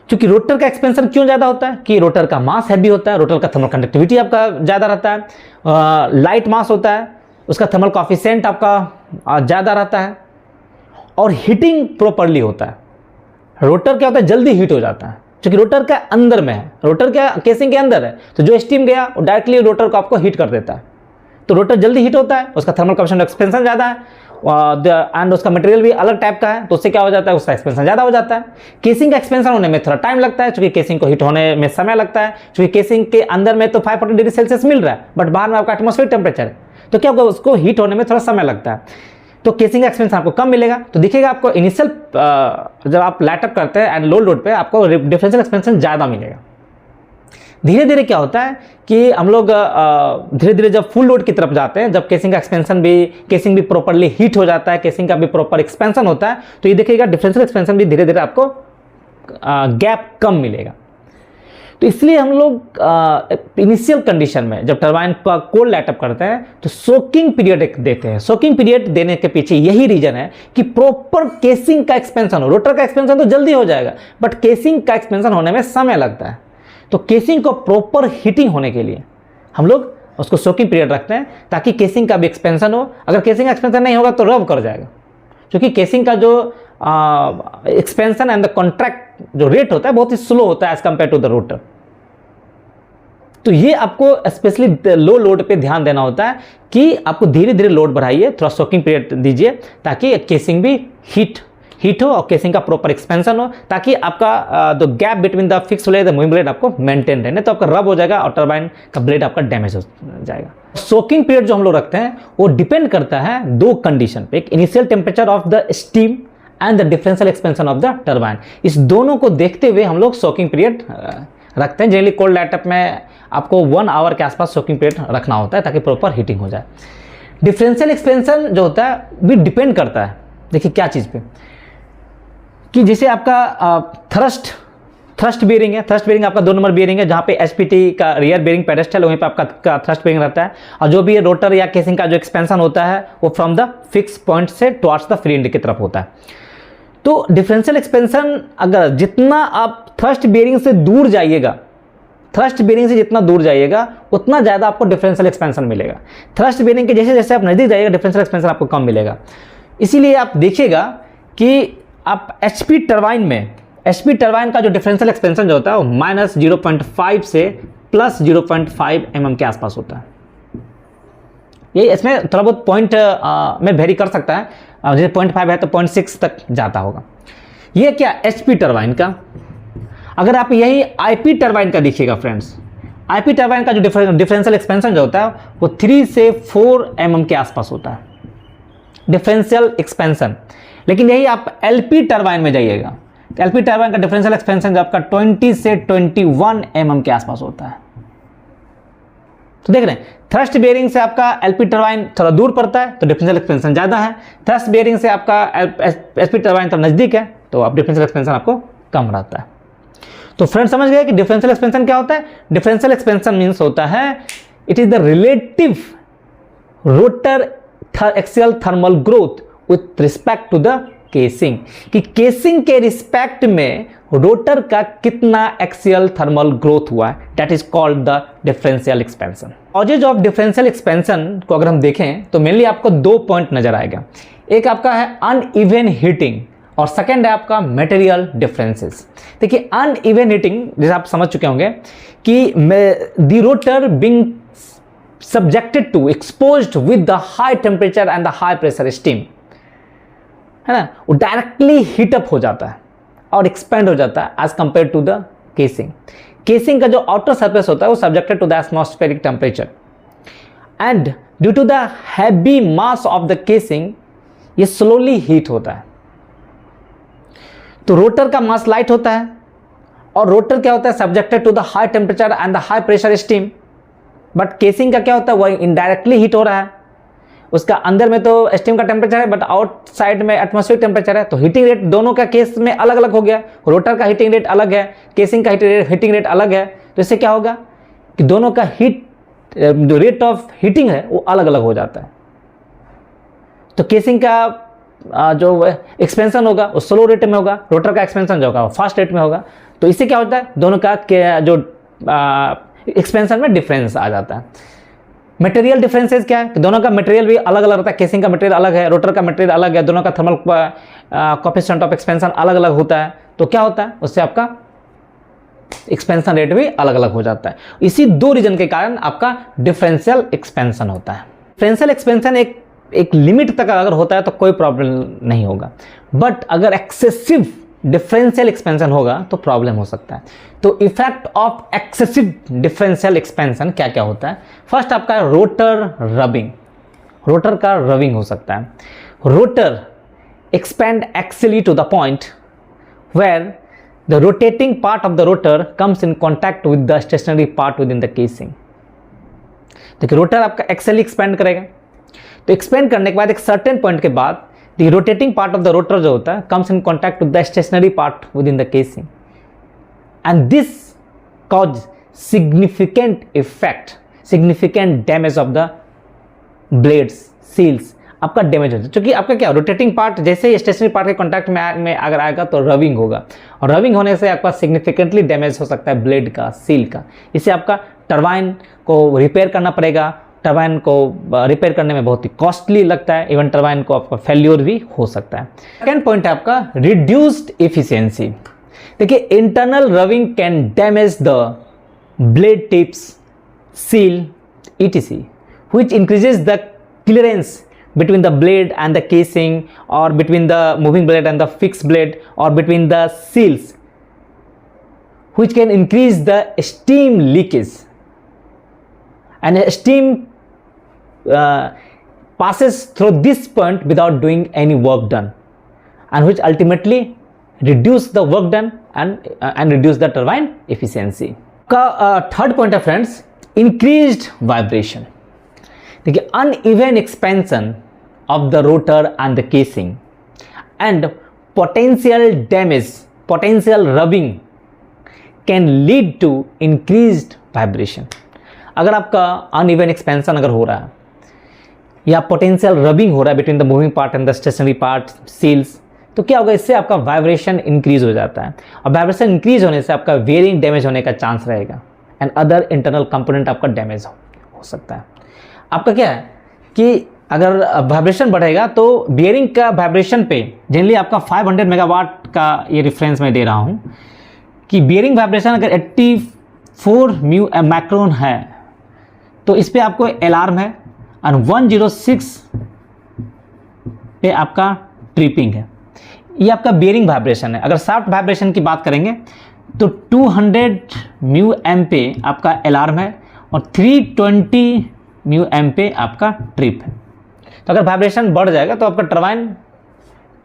क्योंकि रोटर का एक्सपेंशन क्यों ज्यादा होता है कि रोटर का मास हैवी होता है, रोटर का थर्मल कंडक्टिविटी आपका ज्यादा रहता है, लाइट मास होता है, उसका थर्मल कॉफिशिएंट आपका ज्यादा रहता है, और हीटिंग प्रॉपर्ली होता है। रोटर क्या होता है, जल्दी हीट हो जाता है, क्योंकि रोटर का अंदर में है, रोटर क्या केसिंग के अंदर है, तो जो स्टीम गया वो डायरेक्टली रोटर को आपको हीट कर देता है, तो रोटर जल्दी हीट होता है, उसका थर्मल कॉफिशिएंट एक्सपेंशन ज़्यादा है, एंड उसका मटेरियल भी अलग टाइप का है, तो उससे क्या हो जाता है, उसका एक्सपेंशन ज़्यादा हो जाता है। केसिंग का एक्सपेंशन होने में थोड़ा टाइम लगता है, क्योंकि केसिंग को हीट होने में समय लगता है, क्योंकि केसिंग के अंदर में तो 540 डिग्री सेल्सियस मिल रहा है, बट बाहर में आपका एटमॉस्फेरिक टेम्परेचर है, तो क्या होगा, उसको हीट होने में थोड़ा समय लगता है, तो केसिंग का एक्सपेंशन आपको कम मिलेगा। तो देखिएगा आपको इनिशियल जब आप लाइटअप करते हैं एंड लो लोड पे आपको डिफरेंशियल एक्सपेंशन ज़्यादा मिलेगा। धीरे धीरे क्या होता है कि हम लोग धीरे धीरे जब फुल लोड की तरफ जाते हैं, जब केसिंग का एक्सपेंशन भी, केसिंग भी प्रॉपर्ली हीट हो जाता है, केसिंग का भी प्रॉपर एक्सपेंशन होता है, तो ये देखिएगा डिफरेंशियल एक्सपेंशन भी धीरे धीरे आपको गैप कम मिलेगा। तो इसलिए हम लोग इनिशियल कंडीशन में जब टरबाइन का कोल्ड लाइटअप करते हैं तो सोकिंग पीरियड एक देते हैं। सोकिंग पीरियड देने के पीछे यही रीजन है कि प्रॉपर केसिंग का एक्सपेंशन हो। रोटर का एक्सपेंशन तो जल्दी हो जाएगा, बट केसिंग का एक्सपेंशन होने में समय लगता है। तो केसिंग को प्रॉपर हीटिंग होने के लिए हम लोग उसको सोकिंग पीरियड रखते हैं, ताकि केसिंग का भी एक्सपेंशन हो। अगर केसिंग का एक्सपेंशन नहीं होगा तो रब कर जाएगा, क्योंकि केसिंग का जो एक्सपेंशन एंड द कॉन्ट्रैक्ट जो रेट होता है बहुत ही स्लो होता है as compare to the rotor. तो ये आपको स्पेशली लो लोड पे ध्यान देना होता है कि आपको धीरे धीरे लोड बढ़ाइए, थोड़ा सोकिंग पीरियड दीजिए, ताकि केसिंग भी हीट हो और केसिंग का प्रॉपर एक्सपेंशन हो, ताकि आपका जो gap between the fix blade and moving blade आपको मेंटेन रहे। नहीं तो आपका रब हो जाएगा और टरबाइन का ब्लेड आपका डैमेज हो जाएगा। सोकिंग पीरियड जो हम लोग रखते हैं वो डिपेंड करता है दो कंडीशन पे, एक initial temperature of the steam and the differential expansion of the turbine. इस दोनों को देखते हुए हम लोग सोकिंग पीरियड रखते हैं। जनरली कोल्ड लाइटअप में आपको 1 आवर के आसपास सोकिंग पीरियड रखना होता है, ताकि प्रॉपर हीटिंग हो जाए। डिफरेंशियल एक्सपेंशन जो होता है भी डिपेंड करता है, देखिए क्या चीज़ पे, कि जैसे आपका थ्रस्ट बेयरिंग है। थ्रस्ट बेयरिंग आपका 2 नंबर बेयरिंग है, जहाँ पे एचपीटी का रियर बेयरिंग पेडेस्टल, वहीं पे आपका थ्रस्ट बेयरिंग रहता है। और जो भी रोटर या केसिंग का जो एक्सपेंशन होता है वो फ्रॉम द फिक्स पॉइंट से टुवर्ड्स द फ्री एंड की तरफ होता है। तो डिफरेंशियल एक्सपेंशन अगर जितना आप थ्रस्ट बेयरिंग से दूर जाइएगा, थ्रस्ट बेयरिंग से जितना दूर जाइएगा उतना ज़्यादा आपको डिफरेंशियल एक्सपेंशन मिलेगा। थ्रस्ट बेयरिंग के जैसे जैसे आप नज़दीक जाइएगा डिफरेंशियल एक्सपेंशन आपको कम मिलेगा। इसीलिए आप देखिएगा कि आप एचपी टरबाइन का जो डिफरेंशियल एक्सपेंशन जो होता है वो -0.5 से +0.5 mm के आसपास होता है। ये इसमें थोड़ा बहुत पॉइंट में वेरी कर सकता है, जैसे 0.5 है तो 0.6 तक जाता होगा। ये क्या एचपी टरबाइन का। अगर आप यही आईपी टरबाइन का देखिएगा फ्रेंड्स, आईपी टरबाइन का जो डिफरेंशियल एक्सपेंशन जो होता है वो 3 से 4 mm के आसपास होता है डिफरेंशियल एक्सपेंशन। लेकिन यही आप एलपी टरबाइन में जाइएगा तो एलपी टरबाइन का डिफरेंशियल एक्सपेंशन जो आपका 20 से 21 mm के आसपास होता है। तो देख रहे हैं थ्रस्ट बेयरिंग से आपका एलपी टरबाइन थोड़ा दूर पड़ता है तो डिफरेंशियल एक्सपेंशन ज़्यादा है। थ्रस्ट बेयरिंग से आपका एचपी टरबाइन थोड़ा नज़दीक है तो आप डिफरेंशियल एक्सपेंशन आपको कम रहता है। तो फ्रेंड समझ गए कि डिफरेंशियल एक्सपेंशन क्या होता है। डिफरेंशियल एक्सपेंशन मीन्स होता है it is the relative rotor axial thermal growth with respect to the casing, कि केसिंग के रिस्पेक्ट में रोटर का कितना एक्सियल थर्मल ग्रोथ हुआ है, that is called the differential expansion. Causes of differential expansion को अगर हम देखें तो मेनली आपको 2 पॉइंट नजर आएगा। एक आपका है अनइवन हीटिंग और सेकेंड है आपका मटेरियल डिफरेंसेस। देखिए अनइवन हीटिंग जैसे आप समझ चुके होंगे कि the rotor being subjected to exposed with the high temperature and the high pressure steam, है ना, वो डायरेक्टली हीटअप हो जाता है और एक्सपेंड हो जाता है as compare to the casing. Casing का जो आउटर सरफेस होता है वो subjected to the atmospheric temperature and due to the heavy mass of the casing ये स्लोली हीट होता है। तो रोटर का मास लाइट होता है और रोटर क्या होता है subjected to the high temperature and the high pressure steam, but casing का क्या होता है वह इनडायरेक्टली हीट हो रहा है। उसका अंदर में तो स्टीम का टेम्परेचर है बट आउटसाइड में एटमॉस्फेरिक टेम्परेचर है, तो हीटिंग रेट दोनों का केस में अलग अलग हो गया। रोटर का हीटिंग रेट अलग है, केसिंग का हीटिंग रेट अलग है। तो इससे क्या होगा कि दोनों का जो रेट ऑफ हीटिंग है वो अलग अलग हो जाता है। तो केसिंग का जो एक्सपेंशन होगा वो स्लो रेट में होगा, रोटर का एक्सपेंशन जो होगा वो फास्ट रेट में होगा। तो इससे क्या होता है दोनों का जो एक्सपेंशन में डिफरेंस आ जाता है। मटेरियल डिफरेंसेस क्या है कि दोनों का मटेरियल भी अलग अलग रहता है। केसिंग का मटेरियल अलग है, रोटर का मटेरियल अलग है, दोनों का थर्मल कोएफिशिएंट ऑफ एक्सपेंशन अलग अलग होता है। तो क्या होता है उससे आपका एक्सपेंशन रेट भी अलग अलग हो जाता है। इसी 2 रीजन के कारण आपका डिफरेंशियल एक्सपेंशन होता है। डिफरेंशियल एक्सपेंशन एक लिमिट तक अगर होता है तो कोई प्रॉब्लम नहीं होगा, बट अगर एक्सेसिव डिफरेंशियल एक्सपेंशन होगा तो प्रॉब्लम हो सकता है। तो effect of excessive differential expansion क्या क्या होता है। फर्स्ट आपका रोटर रबिंग, रोटर का रबिंग हो सकता है। Rotor expand axially to the point where the rotating part of the rotor comes in contact with the stationary part with in the casing. देखिए रोटर आपका एक्सिली एक्सपेंड करेगा, तो एक्सपेंड करने के बाद एक सर्टेन पॉइंट के बाद the rotating part of the rotor जो होता है comes in contact with the stationary part with in the casing. and this cause significant effect, significant damage of the blades, seals, आपका डैमेज हो जाए। क्योंकि आपका क्या रोटेटिंग पार्ट जैसे ही स्टेशनरी पार्ट के कॉन्टैक्ट में अगर आएगा तो रविंग होगा, और रविंग होने से आपका सिग्निफिकेंटली डैमेज हो सकता है ब्लेड का, सील का। इससे आपका टरबाइन को रिपेयर करना पड़ेगा, टरबाइन को रिपेयर करने में बहुत ही कॉस्टली लगता है, इवन टरबाइन को आपका फेल्योर भी हो सकता है। सेकेंड पॉइंट है आपका रिड्यूस्ड एफिशिएंसी। देखिए internal रविंग can damage the blade tips, seal etc, which increases the clearance between the blade and the casing, or between the moving blade and the fixed blade, or between the seals, which can increase the steam leakage, and steam passes through this point without doing any work done, and which ultimately reduce the work done and reduce the turbine efficiency का थर्ड पॉइंट है फ्रेंड्स, increased vibration। देखिए uneven expansion of the rotor and the casing and potential damage, potential rubbing can lead to increased vibration। अगर आपका uneven expansion अगर हो रहा है या potential rubbing हो रहा है between the moving part and the stationary part, seals, तो क्या होगा, इससे आपका वाइब्रेशन इंक्रीज हो जाता है, और वाइब्रेशन इंक्रीज होने से आपका बेयरिंग डैमेज होने का चांस रहेगा, एंड अदर इंटरनल कंपोनेंट आपका डैमेज हो सकता है। आपका क्या है कि अगर वाइब्रेशन बढ़ेगा तो बियरिंग का वाइब्रेशन पे जनरली आपका 500 मेगावाट का ये रेफरेंस मैं दे रहा हूँ कि बियरिंग वाइब्रेशन अगर 84 माइक्रोन है तो इस पे आपको अलार्म है, और 106 पे आपका ट्रिपिंग है। ये आपका बियरिंग वाइब्रेशन है। अगर शाफ्ट वाइब्रेशन की बात करेंगे तो 200 म्यू एम पे आपका अलार्म है, और 320 म्यू एम पे आपका ट्रिप है। तो अगर वाइब्रेशन बढ़ जाएगा तो आपका टरबाइन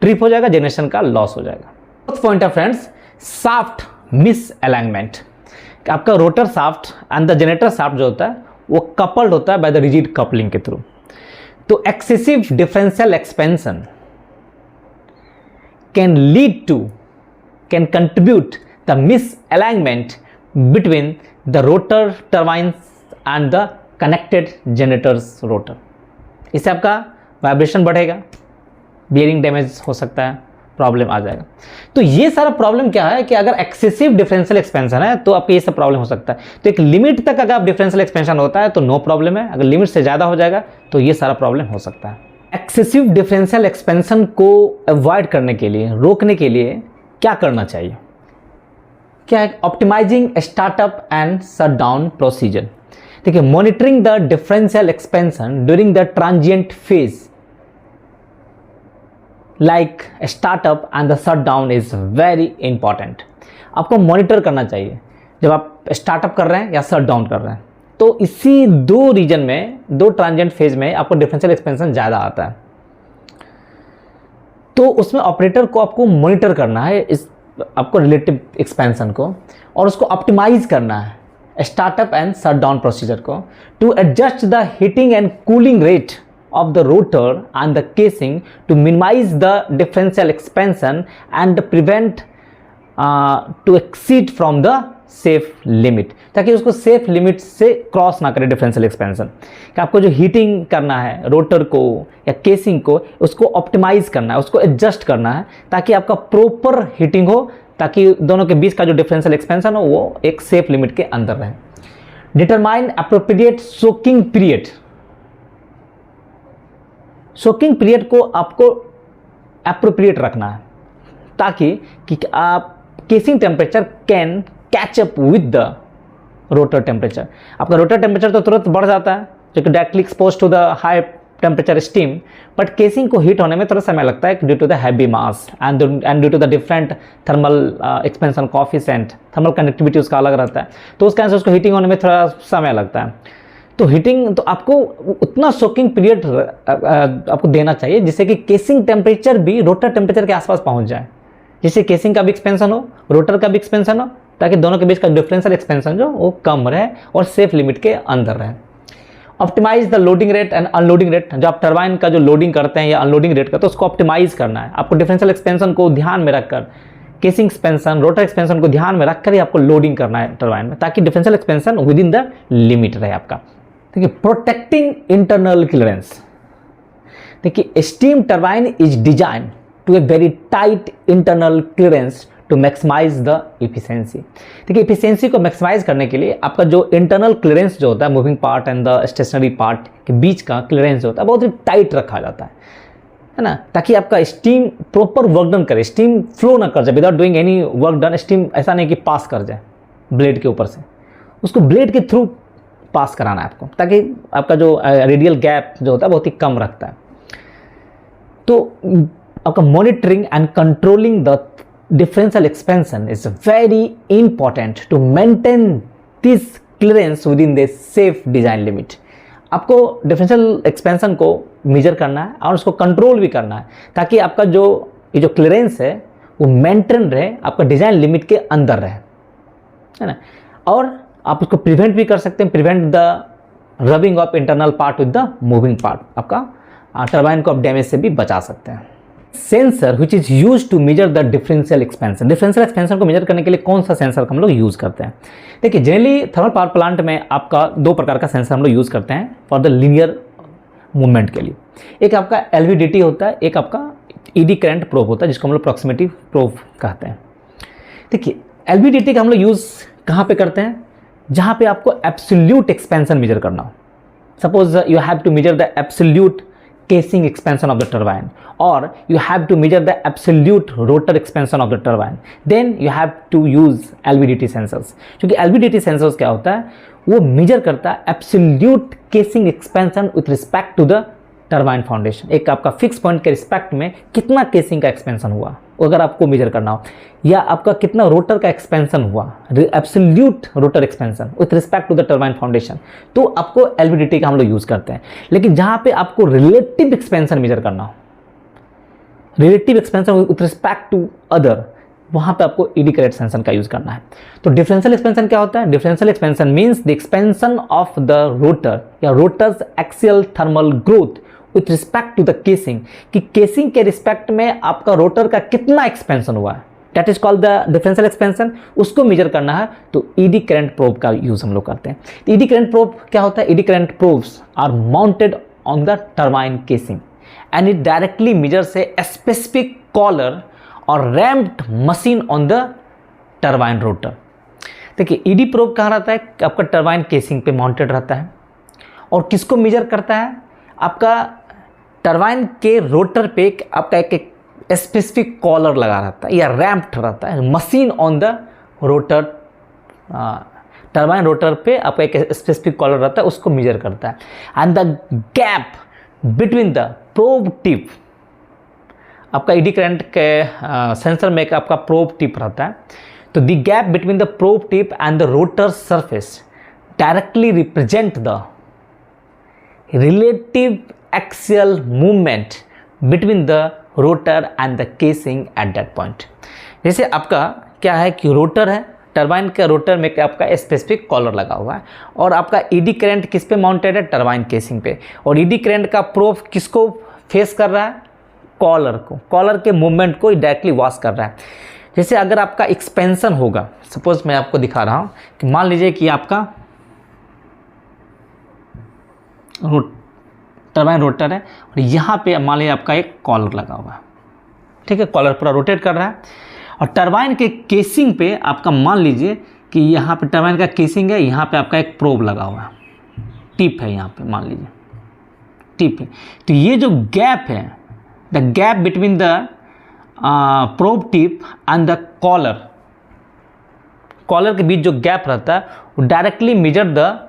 ट्रिप हो जाएगा, जनरेशन का लॉस हो जाएगा। फोर्थ पॉइंट है फ्रेंड्स, शाफ्ट मिस अलाइनमेंट। आपका rotor shaft and the generator shaft जो होता है वो कपल्ड होता है बाय द रिजिड कपलिंग के थ्रू। तो excessive differential expansion can lead to, can contribute the misalignment between the rotor turbines and the connected generators rotor। इससे आपका वाइब्रेशन बढ़ेगा, बियरिंग डैमेज हो सकता है, प्रॉब्लम आ जाएगा। तो ये सारा प्रॉब्लम क्या है कि अगर एक्सेसिव डिफरेंशियल एक्सपेंशन है तो आपको ये सब प्रॉब्लम हो सकता है। तो एक लिमिट तक अगर डिफरेंशियल एक्सपेंशन होता है तो नो प्रॉब्लम है, अगर लिमिट से ज़्यादा हो जाएगा तो ये सारा प्रॉब्लम हो सकता है। एक्सेसिव डिफरेंशियल एक्सपेंशन को अवॉइड करने के लिए, रोकने के लिए क्या करना चाहिए? क्या है? Optimising startup and shut down procedure. देखिए monitoring the differential expansion during the transient phase like startup and the shut down is very important. आपको मॉनिटर करना चाहिए जब आप स्टार्टअप कर रहे हैं या शट डाउन कर रहे हैं। तो इसी दो रीजन में, दो ट्रांजिएंट फेज में आपको डिफरेंशियल एक्सपेंशन ज़्यादा आता है, तो उसमें ऑपरेटर को आपको मॉनिटर करना है इस आपको रिलेटिव एक्सपेंशन को, और उसको ऑप्टिमाइज करना है startup and shut down procedure को, to adjust the heating and cooling rate of the rotor and the casing to minimize the differential expansion and prevent to exceed from the safe limit, ताकि उसको सेफ लिमिट से क्रॉस ना करे डिफरेंशियल एक्सपेंशन। कि आपको जो हीटिंग करना है रोटर को या केसिंग को, उसको ऑप्टिमाइज करना है, उसको एडजस्ट करना है ताकि आपका प्रॉपर हीटिंग हो, ताकि दोनों के बीच का जो डिफरेंशियल एक्सपेंशन हो वो एक सेफ लिमिट के अंदर रहे। Determine appropriate soaking period. Soaking period को आपको अप्रोप्रिएट रखना है ताकि कि आप casing temperature can catch up with the rotor temperature. आपका रोटर टेम्परेचर तो तुरंत बढ़ जाता है जो कि directly expose to the high temperature steam, but casing को हीट होने में थोड़ा समय लगता है due to the heavy mass and due to the different thermal expansion coefficient, thermal conductivity उसका अलग रहता है, तो उस कारण से उसको हीटिंग होने में थोड़ा समय लगता है। तो हीटिंग तो आपको उतना सोकिंग पीरियड आपको देना चाहिए जिससे कि केसिंग टेम्परेचर भी रोटर टेम्परेचर के आसपास पहुंच जाए, जिससे केसिंग का भी एक्सपेंशन हो, रोटर का भी एक्सपेंशन हो, ताकि दोनों के बीच का डिफरेंशियल एक्सपेंशन जो वो कम रहे और सेफ लिमिट के अंदर रहे। Optimise the loading rate and unloading rate. जो आप टरबाइन का जो लोडिंग करते हैं या अनलोडिंग रेट का, तो उसको ऑप्टिमाइज करना है आपको डिफरेंशियल एक्सपेंशन को ध्यान में रखकर केसिंग एक्सपेंशन, रोटर एक्सपेंशन को ध्यान में रखकर ही आपको लोडिंग करना है टरबाइन में, ताकि differential expansion with in the limit रहे आपका। देखिए प्रोटेक्टिंग इंटरनल क्लियरेंस, देखिए steam turbine is design to a very tight internal clearance to maximise the efficiency. देखिए इफिशिएंसी को मैक्सिमाइज करने के लिए आपका जो इंटरनल क्लियरेंस जो होता है moving part and the stationary part के बीच का क्लियरेंस जो होता है बहुत ही टाइट रखा जाता है ना, ताकि आपका स्टीम प्रॉपर वर्क डन करे, स्टीम फ्लो ना कर जाए without doing any work done. Steam ऐसा नहीं कि पास कर जाए ब्लेड के ऊपर से, उसको ब्लेड के थ्रू पास कराना है आपको, ताकि आपका जो रेडियल गैप जो होता है बहुत ही कम रखता है। तो आपका monitoring and controlling the differential expansion is very important to maintain this clearance within the safe design limit। आपको डिफरेंशियल एक्सपेंशन को मेजर करना है और उसको कंट्रोल भी करना है, ताकि आपका जो ये जो क्लियरेंस है वो मेंटेन रहे, आपका डिजाइन लिमिट के अंदर रहे, है ना। और आप उसको प्रिवेंट भी कर सकते हैं, prevent the rubbing of internal part with the moving part, आपका टरबाइन को आप डैमेज से भी बचा सकते हैं। Sensor which is use to measure the differential expansion, differential expansion को मेजर करने के लिए कौन सा सेंसर हम लोग यूज करते हैं? देखिए जनरली थर्मल पावर प्लांट में आपका दो प्रकार का सेंसर हम लोग यूज करते हैं फॉर द लीनियर मूवमेंट के लिए। एक आपका LVDT होता है, एक आपका ED करंट प्रोब होता है जिसको हम लोग प्रॉक्सिमिटी प्रोब कहते हैं। देखिए LVDT का हम लोग यूज कहाँ पे करते हैं? जहाँ पे आपको एब्सोल्यूट एक्सपेंशन मेजर करना हो। Suppose you have to measure the absolute casing expansion of the turbine, or you have to measure the absolute rotor expansion of the turbine, then you have to use LVDT sensors। क्योंकि LVDT sensors क्या होता है, वो मेजर करता है absolute casing expansion with respect to the turbine foundation। एक आपका फिक्स पॉइंट के रिस्पेक्ट में कितना केसिंग का एक्सपेंशन हुआ अगर आपको मेजर करना हो, या आपका कितना रोटर का एक्सपेंशन हुआ, absolute rotor expansion with respect to the turbine foundation, तो आपको LVDT का हम लोग यूज करते हैं। लेकिन जहां पे आपको रिलेटिव एक्सपेंशन मेजर करना हो, relative expansion with respect to other, वहां पे आपको ED करंट सेंसर का यूज करना है। तो डिफरेंशियल एक्सपेंशन क्या होता है? Differential expansion means the expansion of the rotor या rotor's axial thermal growth with respect to the casing, कि केसिंग के रिस्पेक्ट में आपका रोटर का कितना एक्सपेंशन हुआ है, that is called the differential expansion. उसको मेजर करना है तो ED करंट प्रोब का यूज हम लोग करते हैं। ED करंट प्रोब क्या होता है? ED current probes are mounted on the turbine casing and it directly measures a specific collar or ramped machine on the turbine rotor. देखिए ED प्रोब कहाँ रहता है? आपका टरबाइन केसिंग पे माउंटेड रहता है, और किसको मेजर करता है? आपका टरबाइन के रोटर पे आपका एक स्पेसिफिक कॉलर लगा रहता है या रैम्प्ड रहता है, machine on the rotor, turbine rotor पे आपका एक स्पेसिफिक कॉलर रहता है, उसको मेजर करता है। And the gap between the probe tip, आपका ED करंट के सेंसर में एक आपका प्रोब टिप रहता है, तो the gap between the probe tip and the rotor surface directly represent the relative axial movement between the rotor and the casing at that point। जैसे आपका क्या है कि रोटर है, टरबाइन के रोटर में आपका स्पेसिफिक कॉलर लगा हुआ है, और आपका ED करंट किस पे माउंटेड है? टरबाइन केसिंग पे। और ED करंट का प्रोब किसको फेस कर रहा है? कॉलर को, कॉलर के मूवमेंट को डायरेक्टली वॉश कर रहा है। जैसे अगर आपका एक्सपेंशन होगा, सपोज मैं आपको दिखा रहा हूँ कि मान लीजिए कि आपका टरबाइन रोटर है और यहाँ पे मान लीजिए आपका एक कॉलर लगा हुआ है, ठीक है, कॉलर पूरा रोटेट कर रहा है, और टरबाइन के केसिंग पे आपका मान लीजिए कि यहाँ पे टरबाइन का केसिंग है, यहाँ पे आपका एक प्रोब लगा हुआ है, टिप है, यहाँ पे मान लीजिए टिप है। तो ये जो गैप है, the gap between the probe tip and the collar, collar के बीच जो गैप रहता है वो directly measure the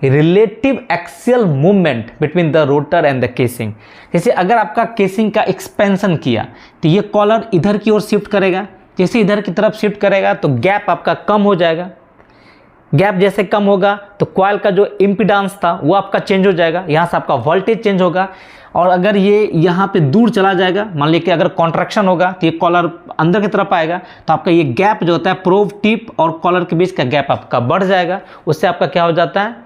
relative axial movement between the rotor and the casing. जैसे अगर आपका केसिंग का एक्सपेंशन किया तो ये कॉलर इधर की ओर शिफ्ट करेगा, जैसे इधर की तरफ शिफ्ट करेगा तो गैप आपका कम हो जाएगा, गैप जैसे कम होगा तो कॉइल का जो इम्पीडेंस था वो आपका चेंज हो जाएगा, यहाँ से आपका वोल्टेज चेंज होगा। और अगर ये यहाँ पे दूर चला जाएगा, मान लीजिए कि अगर कॉन्ट्रैक्शन होगा तो ये कॉलर अंदर की तरफ आएगा, तो आपका ये गैप जो होता है प्रोब टिप और कॉलर के बीच का गैप आपका बढ़ जाएगा, उससे आपका क्या हो जाता है?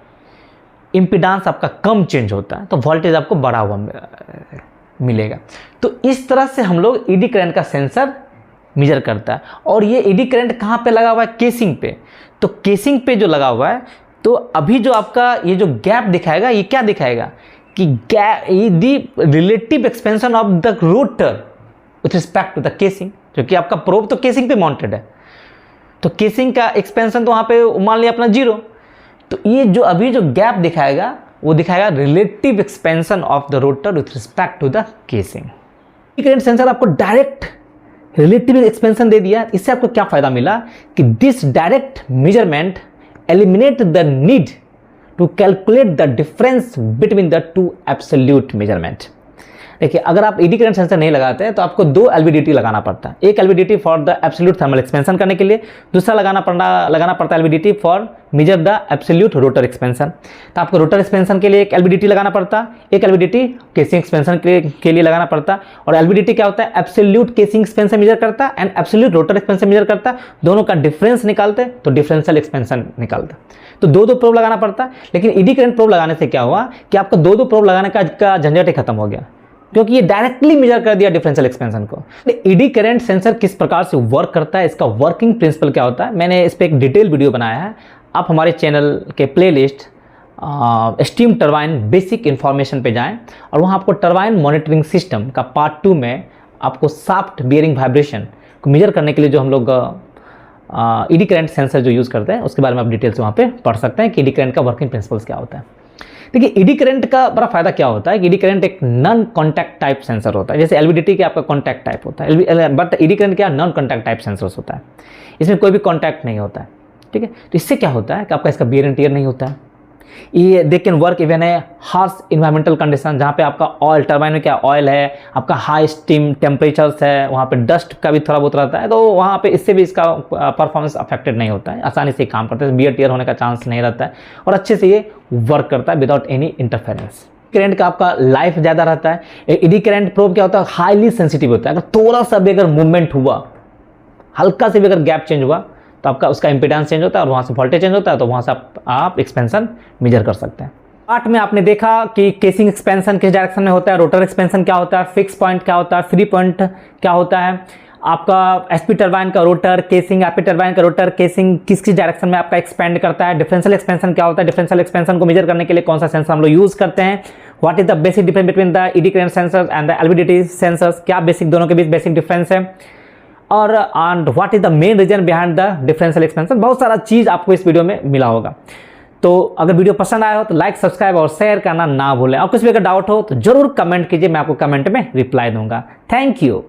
इम्पीडेंस आपका कम चेंज होता है, तो वोल्टेज आपको बढ़ा हुआ मिलेगा। तो इस तरह से हम लोग ED करंट का सेंसर मेजर करता है। और ये एडी करंट कहाँ पे लगा हुआ है? केसिंग पे। तो केसिंग पे जो लगा हुआ है, तो अभी जो आपका ये जो गैप दिखाएगा, ये क्या दिखाएगा कि the relative expansion of the rotor with respect to the casing, क्योंकि आपका प्रोब तो केसिंग पे माउंटेड है, तो केसिंग का एक्सपेंशन तो वहाँ पे मान लिया अपना 0। तो ये जो अभी जो गैप दिखाएगा वो दिखाएगा relative expansion of the rotor with respect to the casing. Current sensor आपको डायरेक्ट रिलेटिव एक्सपेंशन दे दिया। इससे आपको क्या फायदा मिला कि this direct measurement eliminate the need to calculate the difference between the two absolute measurement. देखिए, अगर आप एडी करंट सेंसर नहीं लगाते हैं तो आपको 2 एलवीडीटी लगाना पड़ता है। एक LVDT for the absolute thermal expansion करने के लिए, दूसरा लगाना पड़ता है LVDT for major the absolute rotor expansion. तो आपको रोटर एक्सपेंशन के लिए एक एलवीडीटी लगाना पड़ता, एक एलवीडीटी केसिंग एक्सपेंशन के लिए लगाना पड़ता। और एलवीडीटी क्या होता है? एब्सोल्यूट केसिंग एक्सपेंशन मेजर करता है and absolute rotor expansion measure करता है। दोनों का डिफरेंस निकालते तो डिफरेंशियल एक्सपेंशन निकालता। तो 2 प्रोब लगाना पड़ता है। लेकिन एडी करंट प्रोब लगाने से क्या हुआ कि आपका 2 प्रोब लगाने का झंझट ही खत्म हो गया, क्योंकि ये डायरेक्टली मेजर कर दिया डिफरेंशियल एक्सपेंशन को। एडी करंट सेंसर किस प्रकार से वर्क करता है, इसका वर्किंग प्रिंसिपल क्या होता है, मैंने इस पर एक डिटेल वीडियो बनाया है। आप हमारे चैनल के playlist steam turbine basic information पे जाएं और वहाँ आपको टरबाइन मॉनिटरिंग सिस्टम का पार्ट 2 में आपको शाफ्ट बियरिंग वाइब्रेशन को मेजर करने के लिए जो हम लोग एडी करंट सेंसर जो यूज़ करते हैं उसके बारे में आप डिटेल से वहाँ पे पढ़ सकते हैं कि एडी करंट का वर्किंग प्रिंसिपल्स क्या होता है। देखिए, एडी करंट का बड़ा फायदा क्या होता है कि एडी करंट एक नॉन कॉन्टैक्ट टाइप सेंसर होता है। जैसे एलवीडीटी के आपका कॉन्टैक्ट टाइप होता है, बट एडी करंट क्या नॉन कॉन्टैक्ट टाइप सेंसर होता है। इसमें कोई भी कॉन्टैक्ट नहीं होता है, ठीक है। तो इससे क्या होता है कि आपका इसका बियर एंड टियर नहीं होता है। ये दे कैन वर्क इवन है हार्श इन्वायरमेंटल कंडीशन, जहाँ पे आपका ऑयल टरबाइन में क्या ऑयल है, आपका हाई स्टीम टेम्परेचर्स है, वहाँ पे डस्ट का भी थोड़ा बहुत रहता है, तो वहाँ पे इससे भी इसका परफॉर्मेंस अफेक्टेड नहीं होता है, आसानी से काम करता है, बियर टियर होने का चांस नहीं रहता है और अच्छे से ये वर्क करता है विदाउट एनी इंटरफेरेंस। करंट का आपका लाइफ ज़्यादा रहता है। एडी करंट प्रोब क्या होता है? हाईली सेंसिटिव होता है। अगर थोड़ा सा भी अगर मूवमेंट हुआ, हल्का से भी अगर गैप चेंज हुआ तो आपका उसका इंपीडेंस चेंज होता है और वहाँ से वोल्टेज चेंज होता है, तो वहाँ से आप एक्सपेंशन मेजर कर सकते हैं। पार्ट में आपने देखा कि केसिंग एक्सपेंशन किस डायरेक्शन में होता है, रोटर एक्सपेंशन क्या होता है, फिक्स पॉइंट क्या होता है, फ्री पॉइंट क्या होता है, आपका एसपी टरबाइन का रोटर केसिंग, एपी टरबाइन का रोटर केसिंग किस किस डायरेक्शन में आपका एक्सपेंड करता है, डिफरेंशियल एक्सपेंशन क्या होता है, डिफरेंशियल एक्सपेंशन को मेजर करने के लिए कौन सा सेंसर हम लोग यूज करते हैं, what is the basic difference between the eddy current sensors and the LVDT sensors, क्या बेसिक दोनों के बीच बेसिक डिफरेंस है, और what is the main reason behind the differential expansion. बहुत सारा चीज़ आपको इस वीडियो में मिला होगा। तो अगर वीडियो पसंद आया हो तो लाइक, सब्सक्राइब और शेयर करना ना भूलें। और कुछ भी अगर डाउट हो तो जरूर कमेंट कीजिए, मैं आपको कमेंट में रिप्लाई दूंगा। Thank you.